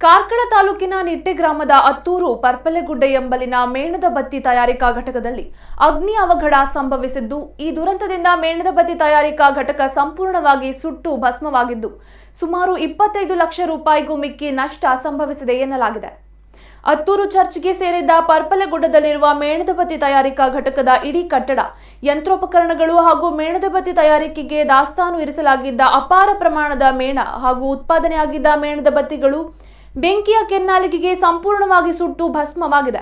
ಕಾರ್ಕಳ ತಾಲೂಕಿನ ನಿಟ್ಟೆ ಗ್ರಾಮದ ಅತ್ತೂರು ಪರ್ಪಲೆಗುಡ್ಡೆ ಎಂಬಲಿನ ಮೇಣದ ಬತ್ತಿ ತಯಾರಿಕಾ ಘಟಕದಲ್ಲಿ ಅಗ್ನಿ ಅವಘಡ ಸಂಭವಿಸಿದ್ದು, ಈ ದುರಂತದಿಂದ ಮೇಣದ ಬತ್ತಿ ತಯಾರಿಕಾ ಘಟಕ ಸಂಪೂರ್ಣವಾಗಿ ಸುಟ್ಟು ಭಸ್ಮವಾಗಿದ್ದು, ಸುಮಾರು 25 ಲಕ್ಷ ರೂಪಾಯಿಗೂ ಮಿಕ್ಕಿ ನಷ್ಟ ಸಂಭವಿಸಿದೆ ಎನ್ನಲಾಗಿದೆ. ಅತ್ತೂರು ಚರ್ಚ್ಗೆ ಸೇರಿದ್ದ ಪರ್ಪಲೆಗುಡ್ಡದಲ್ಲಿರುವ ಮೇಣದ ಬತ್ತಿ ತಯಾರಿಕಾ ಘಟಕದ ಇಡೀ ಕಟ್ಟಡ, ಯಂತ್ರೋಪಕರಣಗಳು ಹಾಗೂ ಮೇಣದ ಬತ್ತಿ ತಯಾರಿಕೆಗೆ ದಾಸ್ತಾನು ಇರಿಸಲಾಗಿದ್ದ ಅಪಾರ ಪ್ರಮಾಣದ ಮೇಣ ಹಾಗೂ ಉತ್ಪಾದನೆಯಾಗಿದ್ದ ಮೇಣದ ಬತ್ತಿಗಳು ಬೆಂಕಿಯ ಕೆನ್ನಾಲಿಗೆಗೆ ಸಂಪೂರ್ಣವಾಗಿ ಸುಟ್ಟು ಭಸ್ಮವಾಗಿದೆ.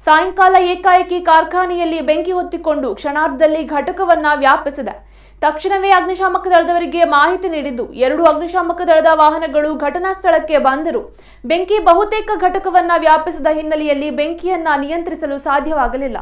ಸಾಯಂಕಾಲ ಏಕಾಏಕಿ ಕಾರ್ಖಾನೆಯಲ್ಲಿ ಬೆಂಕಿ ಹೊತ್ತಿಕೊಂಡು ಕ್ಷಣಾರ್ಧದಲ್ಲಿ ಘಟಕವನ್ನ ವ್ಯಾಪಿಸಿದೆ. ತಕ್ಷಣವೇ ಅಗ್ನಿಶಾಮಕ ದಳದವರಿಗೆ ಮಾಹಿತಿ ನೀಡಿದ್ದು, 2 ಅಗ್ನಿಶಾಮಕ ದಳದ ವಾಹನಗಳು ಘಟನಾ ಸ್ಥಳಕ್ಕೆ ಬಂದರೂ ಬೆಂಕಿ ಬಹುತೇಕ ಘಟಕವನ್ನ ವ್ಯಾಪಿಸಿದ ಹಿನ್ನೆಲೆಯಲ್ಲಿ ಬೆಂಕಿಯನ್ನ ನಿಯಂತ್ರಿಸಲು ಸಾಧ್ಯವಾಗಲಿಲ್ಲ.